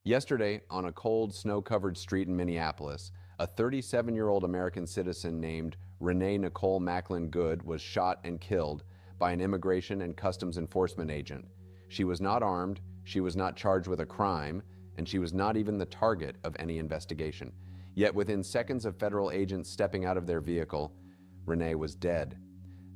Yesterday, on a cold, snow-covered street in Minneapolis, a 37-year-old American citizen named Renee Nicole Macklin Good was shot and killed by an immigration and customs enforcement agent. She was not armed, she was not charged with a crime, and she was not even the target of any investigation. Yet within seconds of federal agents stepping out of their vehicle, Renee was dead.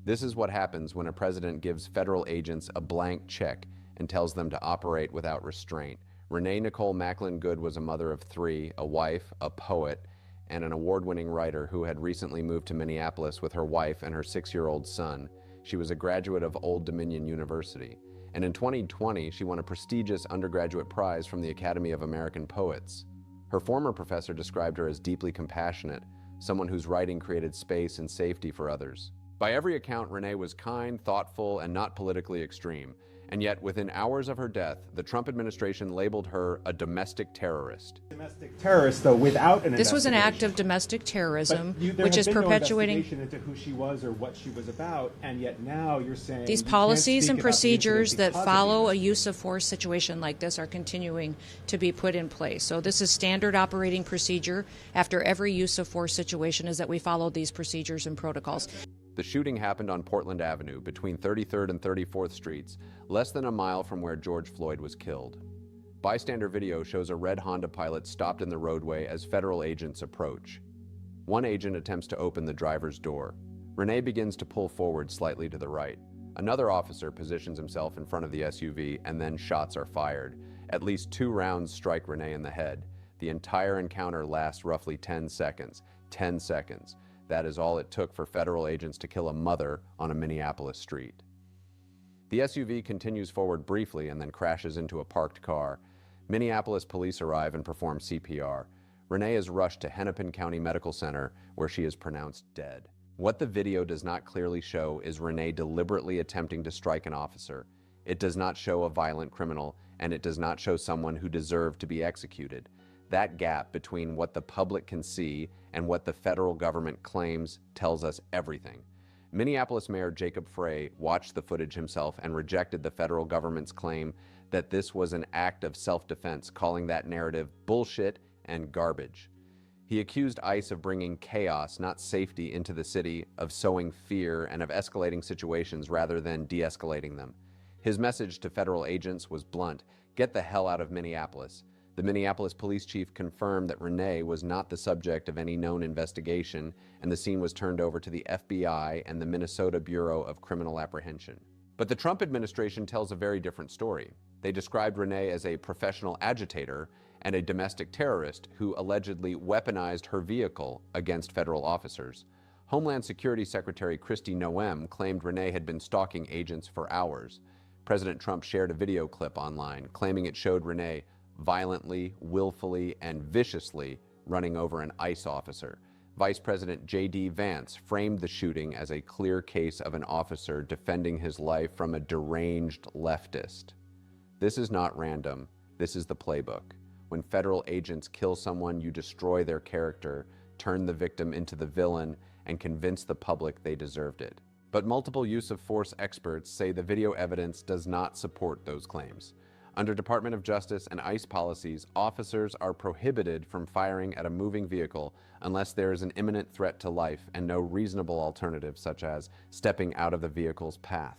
This is what happens when a president gives federal agents a blank check and tells them to operate without restraint. Renee Nicole Macklin Good was a mother of three, a wife, a poet, and an award-winning writer who had recently moved to Minneapolis with her wife and her 6-year-old son. She was a graduate of Old Dominion University. And in 2020, she won a prestigious undergraduate prize from the Academy of American Poets. Her former professor described her as deeply compassionate, someone whose writing created space and safety for others. By every account, Renee was kind, thoughtful, and not politically extreme. And yet, within hours of her death, the Trump administration labeled her a domestic terrorist. Domestic terrorist, though, without an This was an act of domestic terrorism, which is perpetuating. No investigation into who she was or what she was about, and yet now you're saying these policies and procedures that follow a use of force situation like this are continuing to be put in place. So this is standard operating procedure after every use of force situation, is that we follow these procedures and protocols. The shooting happened on Portland Avenue between 33rd and 34th Streets, less than a mile from where George Floyd was killed. Bystander video shows a red Honda Pilot stopped in the roadway as federal agents approach. One agent attempts to open the driver's door. Renee begins to pull forward slightly to the right. Another officer positions himself in front of the SUV, and then shots are fired. At least 2 rounds strike Renee in the head. The entire encounter lasts roughly 10 seconds. 10 seconds. That is all it took for federal agents to kill a mother on a Minneapolis street. The SUV continues forward briefly and then crashes into a parked car. Minneapolis police arrive and perform CPR. Renee is rushed to Hennepin County Medical Center, where she is pronounced dead. What the video does not clearly show is Renee deliberately attempting to strike an officer. It does not show a violent criminal, and it does not show someone who deserved to be executed. That gap between what the public can see and what the federal government claims tells us everything. Minneapolis Mayor Jacob Frey watched the footage himself and rejected the federal government's claim that this was an act of self-defense, calling that narrative bullshit and garbage. He accused ICE of bringing chaos, not safety, into the city, of sowing fear, and of escalating situations rather than de-escalating them. His message to federal agents was blunt: get the hell out of Minneapolis. The Minneapolis police chief confirmed that Renee was not the subject of any known investigation, and the scene was turned over to the FBI and the Minnesota Bureau of Criminal Apprehension. But the Trump administration tells a very different story. They described Renee as a professional agitator and a domestic terrorist who allegedly weaponized her vehicle against federal officers. Homeland Security Secretary Kristi Noem claimed Renee had been stalking agents for hours. President Trump shared a video clip online, claiming it showed Renee violently, willfully, and viciously running over an ICE officer. Vice President J.D. Vance framed the shooting as a clear case of an officer defending his life from a deranged leftist. This is not random. This is the playbook. When federal agents kill someone, you destroy their character, turn the victim into the villain, and convince the public they deserved it. But multiple use of force experts say the video evidence does not support those claims. Under Department of Justice and ICE policies, officers are prohibited from firing at a moving vehicle unless there is an imminent threat to life and no reasonable alternative, such as stepping out of the vehicle's path.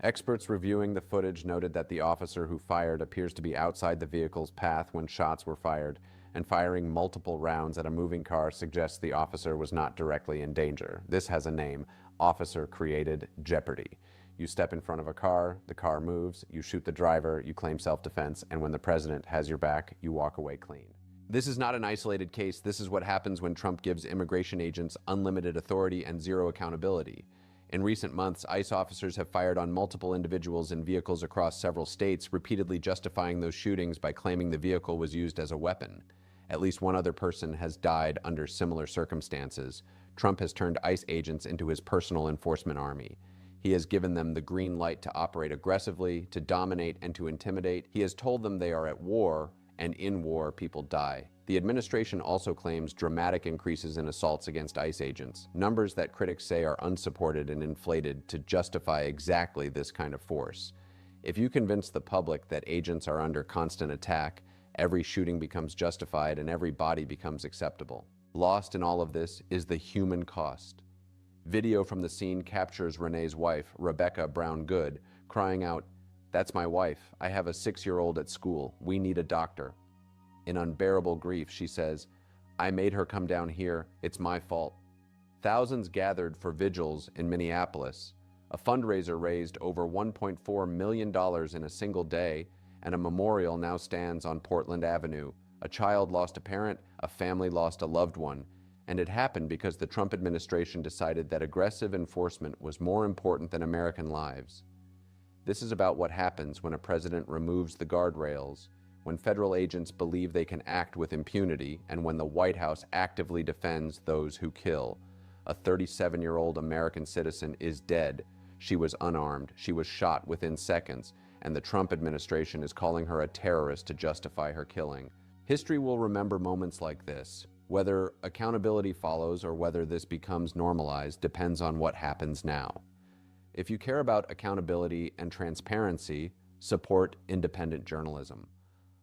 Experts reviewing the footage noted that the officer who fired appears to be outside the vehicle's path when shots were fired, and firing multiple rounds at a moving car suggests the officer was not directly in danger. This has a name: officer-created jeopardy. You step in front of a car, the car moves, you shoot the driver, you claim self-defense, and when the president has your back, you walk away clean. This is not an isolated case. This is what happens when Trump gives immigration agents unlimited authority and zero accountability. In recent months, ICE officers have fired on multiple individuals in vehicles across several states, repeatedly justifying those shootings by claiming the vehicle was used as a weapon. At least one other person has died under similar circumstances. Trump has turned ICE agents into his personal enforcement army. He has given them the green light to operate aggressively, to dominate, and to intimidate. He has told them they are at war, and in war, people die. The administration also claims dramatic increases in assaults against ICE agents, numbers that critics say are unsupported and inflated to justify exactly this kind of force. If you convince the public that agents are under constant attack Every shooting becomes justified and every body becomes acceptable. Lost in all of this is the human cost. Video from the scene captures Renee's wife, Rebecca Brown Good, crying out, "That's my wife. I have a 6-year-old at school. We need a doctor." In unbearable grief, she says, "I made her come down here. It's my fault." Thousands gathered for vigils in Minneapolis. A fundraiser raised over $1.4 million in a single day, and a memorial now stands on Portland Avenue. A child lost a parent, a family lost a loved one, and it happened because the Trump administration decided that aggressive enforcement was more important than American lives. This is about what happens when a president removes the guardrails, when federal agents believe they can act with impunity, and when the White House actively defends those who kill. A 37-year-old American citizen is dead. She was unarmed. She was shot within seconds, and the Trump administration is calling her a terrorist to justify her killing. History will remember moments like this. Whether accountability follows or whether this becomes normalized depends on what happens now. If you care about accountability and transparency, support independent journalism.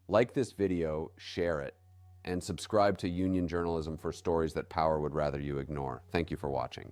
Like this video, share it, and subscribe to Union Journalism for stories that power would rather you ignore. Thank you for watching.